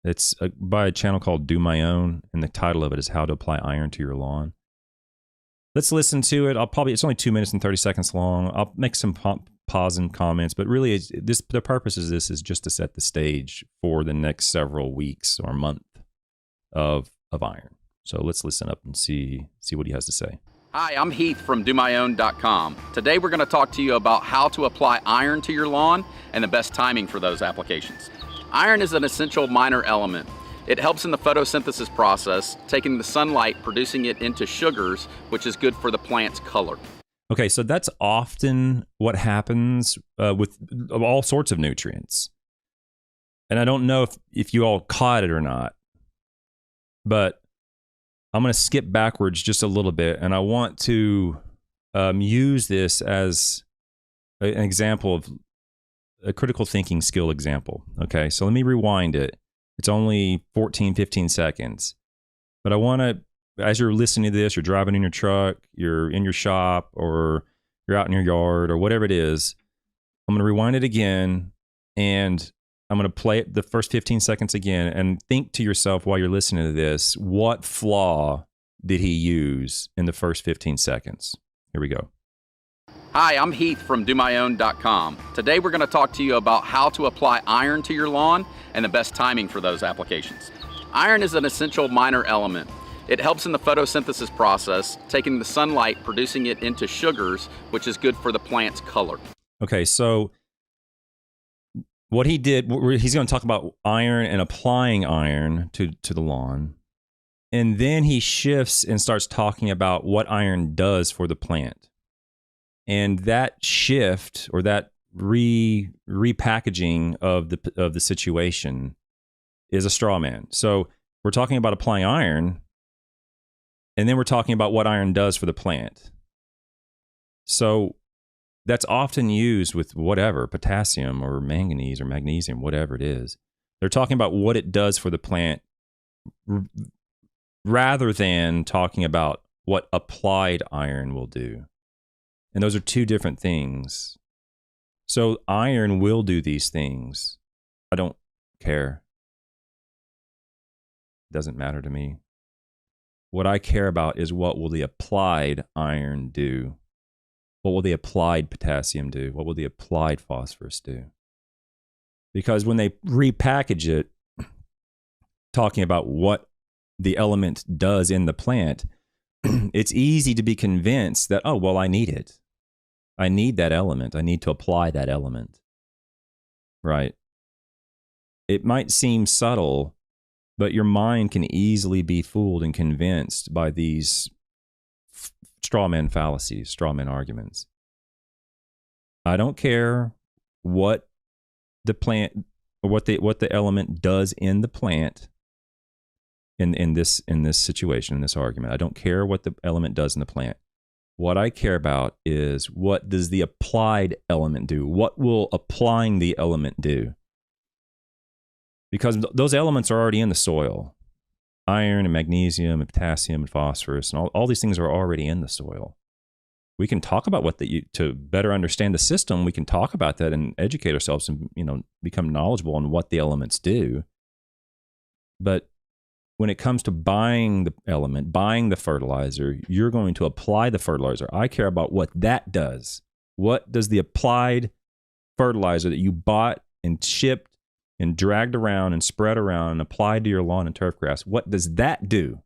It's by a channel called Do My Own, and the title of it is How to Apply Iron to Your Lawn. Let's listen to it. It's only 2 minutes and 30 seconds long. I'll make some pause and comments, but really the purpose of this is just to set the stage for the next several weeks or month of iron. So let's listen up and see what he has to say. Hi, I'm Heath from DoMyOwn.com. Today we're going to talk to you about how to apply iron to your lawn and the best timing for those applications. Iron is an essential minor element. It helps in the photosynthesis process, taking the sunlight, producing it into sugars, which is good for the plant's color. Okay, so that's often what happens with all sorts of nutrients. And I don't know if you all caught it or not, but I'm going to skip backwards just a little bit, and I want to use this as an example of a critical thinking skill example. Okay, so let me rewind it. It's only 14, 15 seconds. But I want to, as you're listening to this, you're driving in your truck, you're in your shop, or you're out in your yard, or whatever it is, I'm going to rewind it again, and I'm going to play it the first 15 seconds again, and think to yourself while you're listening to this, what flaw did he use in the first 15 seconds? Here we go. Hi, I'm Heath from DoMyOwn.com. Today we're going to talk to you about how to apply iron to your lawn and the best timing for those applications. Iron is an essential minor element. It helps in the photosynthesis process, taking the sunlight, producing it into sugars, which is good for the plant's color. Okay, so what he did, he's going to talk about iron and applying iron to the lawn. And then he shifts and starts talking about what iron does for the plant. And that shift, or that repackaging of the situation, is a straw man. So we're talking about applying iron, and then we're talking about what iron does for the plant. So that's often used with whatever, potassium or manganese or magnesium, whatever it is. They're talking about what it does for the plant rather than talking about what applied iron will do. And those are two different things. So iron will do these things. I don't care. It doesn't matter to me. What I care about is what will the applied iron do? What will the applied potassium do? What will the applied phosphorus do? Because when they repackage it, talking about what the element does in the plant, it's easy to be convinced that, oh, well, I need it. I need that element. I need to apply that element. Right? It might seem subtle, but your mind can easily be fooled and convinced by these strawmen fallacies, strawmen arguments. I don't care what the plant, or what the element does in the plant. In this situation, in this argument, I don't care what the element does in the plant. What I care about is, what does the applied element do? What will applying the element do? Because those elements are already in the soil. Iron and magnesium and potassium and phosphorus and all these things are already in the soil. We can talk about to better understand the system. We can talk about that and educate ourselves and become knowledgeable on what the elements do. But when it comes to buying the element, buying the fertilizer, you're going to apply the fertilizer. I care about what that does. What does the applied fertilizer that you bought and shipped and dragged around and spread around and applied to your lawn and turf grass, what does that do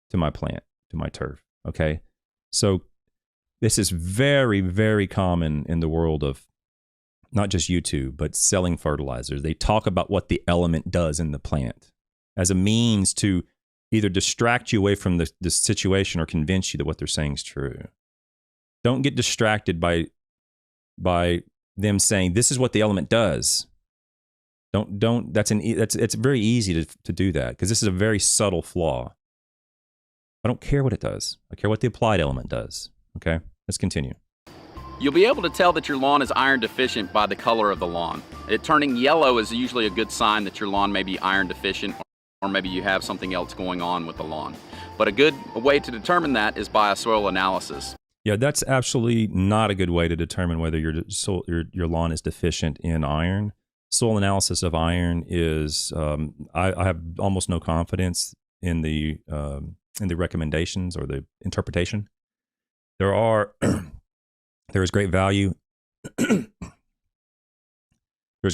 to my plant, to my turf? Okay? So this is very, very common in the world of not just YouTube, but selling fertilizers. They talk about what the element does in the plant as a means to either distract you away from the situation or convince you that what they're saying is true. Don't get distracted by them saying, this is what the element does. It's very easy to do that, because this is a very subtle flaw. I don't care what it does. I care what the applied element does. Okay, let's continue. You'll be able to tell that your lawn is iron deficient by the color of the lawn. It turning yellow is usually a good sign that your lawn may be iron deficient, or maybe you have something else going on with the lawn. But a good way to determine that is by a soil analysis. Yeah, that's absolutely not a good way to determine whether your lawn is deficient in iron. soil analysis of iron is I have almost no confidence in the recommendations or the interpretation. There is great value. There's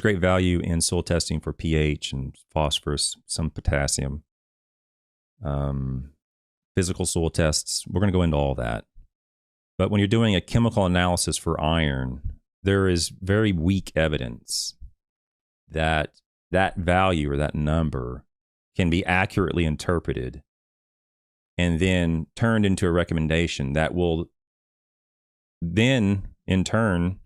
great value in soil testing for pH and phosphorus, some potassium, physical soil tests. We're going to go into all that. But when you're doing a chemical analysis for iron, there is very weak evidence that that value or that number can be accurately interpreted and then turned into a recommendation that will then, in turn,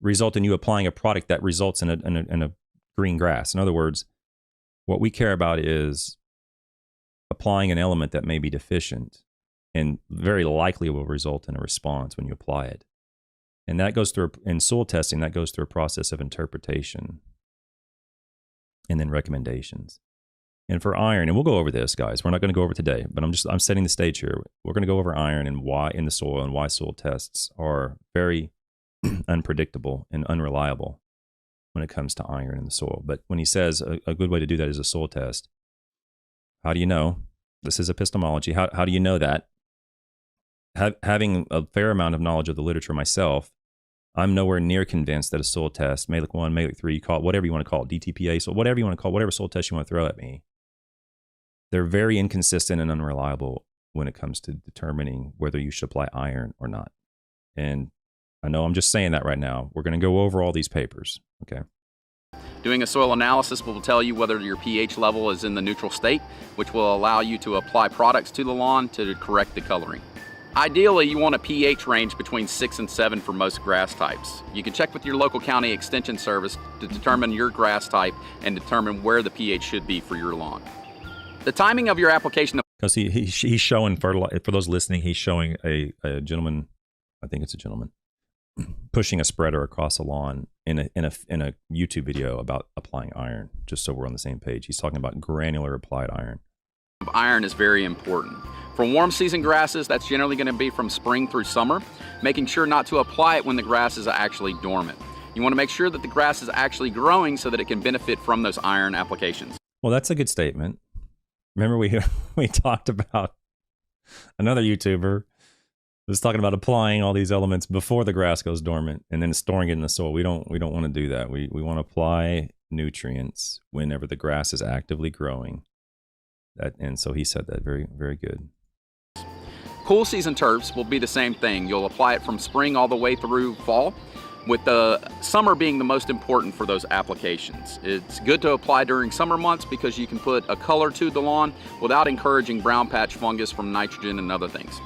result in you applying a product that results in a green grass. In other words, what we care about is applying an element that may be deficient and very likely will result in a response when you apply it. And that goes through, in soil testing, that goes through a process of interpretation and then recommendations. And for iron, and we'll go over this, guys. We're not going to go over it today, but I'm setting the stage here. We're going to go over iron and why in the soil and why soil tests are very unpredictable and unreliable when it comes to iron in the soil. But when he says a good way to do that is a soil test, how do you know? This is epistemology. How do you know that? Having a fair amount of knowledge of the literature myself, I'm nowhere near convinced that a soil test, Mehlich 1, Mehlich 3, call it whatever you want to call it, DTPA, so whatever you want to call it, whatever soil test you want to throw at me, they're very inconsistent and unreliable when it comes to determining whether you should apply iron or not. And I know I'm just saying that right now. We're going to go over all these papers, okay? Doing a soil analysis will tell you whether your pH level is in the neutral state, which will allow you to apply products to the lawn to correct the coloring. Ideally, you want a pH range between 6 and 7 for most grass types. You can check with your local county extension service to determine your grass type and determine where the pH should be for your lawn. The timing of your application... Because he's showing, for those listening, he's showing a gentleman, I think it's a gentleman, pushing a spreader across a lawn in a YouTube video about applying iron, just so we're on the same page. He's talking about granular applied iron. Iron is very important. For warm season grasses, that's generally going to be from spring through summer, making sure not to apply it when the grass is actually dormant. You want to make sure that the grass is actually growing so that it can benefit from those iron applications. Well, that's a good statement. Remember we talked about another YouTuber was talking about applying all these elements before the grass goes dormant and then storing it in the soil. We don't want to do that. We want to apply nutrients whenever the grass is actively growing. And so he said that very, very good. Cool season turfs will be the same thing. You'll apply it from spring all the way through fall, with the summer being the most important for those applications. It's good to apply during summer months because you can put a color to the lawn without encouraging brown patch fungus from nitrogen and other things.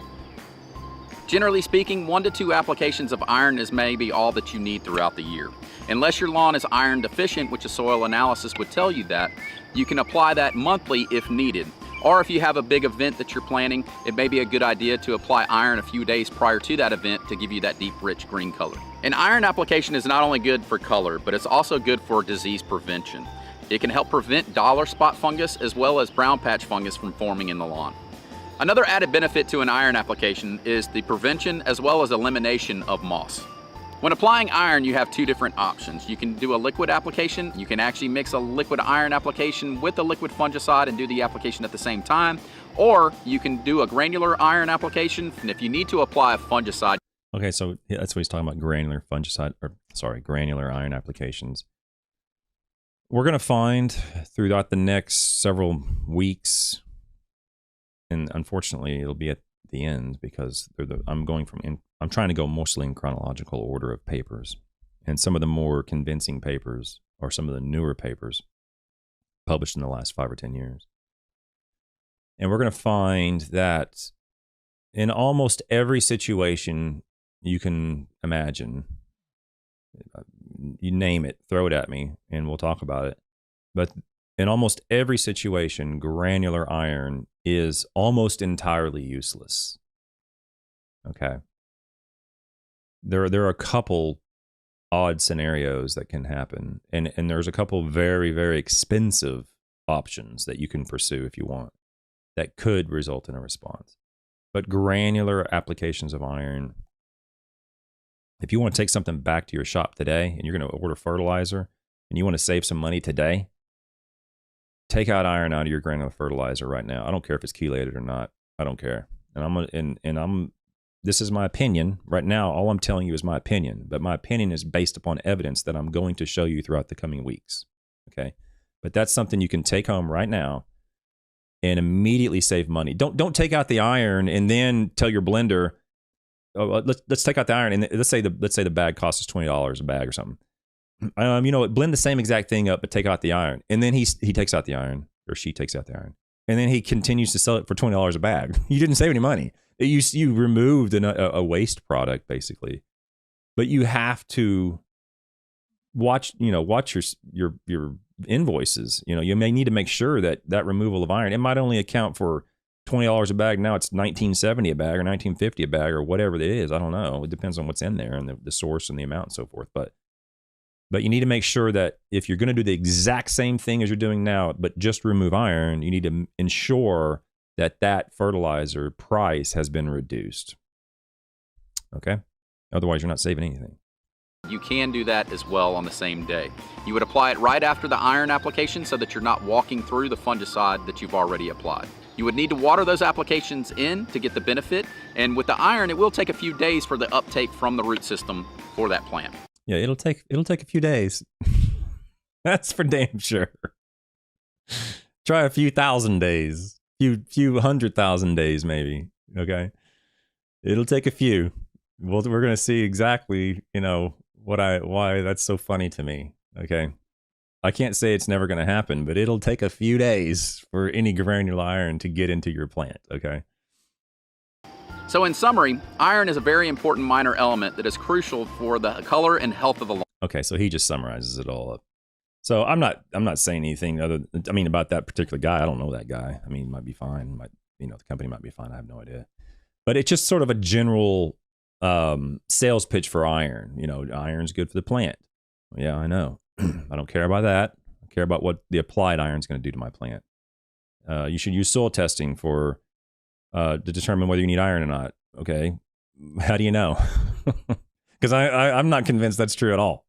Generally speaking, 1 to 2 applications of iron is maybe all that you need throughout the year. Unless your lawn is iron deficient, which a soil analysis would tell you that, you can apply that monthly if needed. Or if you have a big event that you're planning, it may be a good idea to apply iron a few days prior to that event to give you that deep, rich green color. An iron application is not only good for color, but it's also good for disease prevention. It can help prevent dollar spot fungus as well as brown patch fungus from forming in the lawn. Another added benefit to an iron application is the prevention as well as elimination of moss. When applying iron, you have 2 different options. You can do a liquid application. You can actually mix a liquid iron application with a liquid fungicide and do the application at the same time. Or you can do a granular iron application, and if you need to apply a fungicide. Okay, so that's what he's talking about, granular iron applications. We're going to find throughout the next several weeks, and unfortunately it'll be at the end because I'm trying to go mostly in chronological order of papers, and some of the more convincing papers are some of the newer papers published in the last 5 or 10 years. And we're going to find that in almost every situation you can imagine, you name it, throw it at me, and we'll talk about it. But in almost every situation, granular iron is almost entirely useless. Okay. There are a couple odd scenarios that can happen, and there's a couple very, very expensive options that you can pursue if you want that could result in a response. But granular applications of iron, if you want to take something back to your shop today and you're going to order fertilizer, and you want to save some money today, take out iron out of your granular fertilizer right now. I don't care if it's chelated or not. I don't care. And this is my opinion right now. All I'm telling you is my opinion, but my opinion is based upon evidence that I'm going to show you throughout the coming weeks. Okay. But that's something you can take home right now and immediately save money. Don't take out the iron and then tell your blender, oh, let's take out the iron, and let's say the bag costs us $20 a bag or something. You know what? Blend the same exact thing up, but take out the iron, and then he takes out the iron, or she takes out the iron, and then he continues to sell it for $20 a bag. You didn't save any money. You removed a waste product basically, but you have to watch your invoices. You know, you may need to make sure that removal of iron, it might only account for $20 a bag. Now it's $19.70 a bag or $19.50 a bag or whatever it is. I don't know. It depends on what's in there and the source and the amount and so forth. But you need to make sure that if you're going to do the exact same thing as you're doing now, but just remove iron, you need to ensure that fertilizer price has been reduced. Okay? Otherwise, you're not saving anything. You can do that as well on the same day. You would apply it right after the iron application so that you're not walking through the fungicide that you've already applied. You would need to water those applications in to get the benefit, and with the iron, it will take a few days for the uptake from the root system for that plant. Yeah, it'll take a few days. That's for damn sure. Try a few thousand days, few 100,000 days maybe. Okay, it'll take a few. Well, we're gonna see exactly, why that's so funny to me. Okay, I can't say it's never gonna happen, but it'll take a few days for any granular iron to get into your plant. Okay. So in summary, iron is a very important minor element that is crucial for the color and health of the lawn. Okay, so he just summarizes it all up. So I'm not saying anything about that particular guy. I don't know that guy. I mean, he might be fine. The company might be fine. I have no idea. But it's just sort of a general sales pitch for iron. Iron's good for the plant. Yeah, I know. I don't care about that. I care about what the applied iron's going to do to my plant. You should use soil testing to determine whether you need iron or not. Okay, how do you know? Because I'm not convinced that's true at all.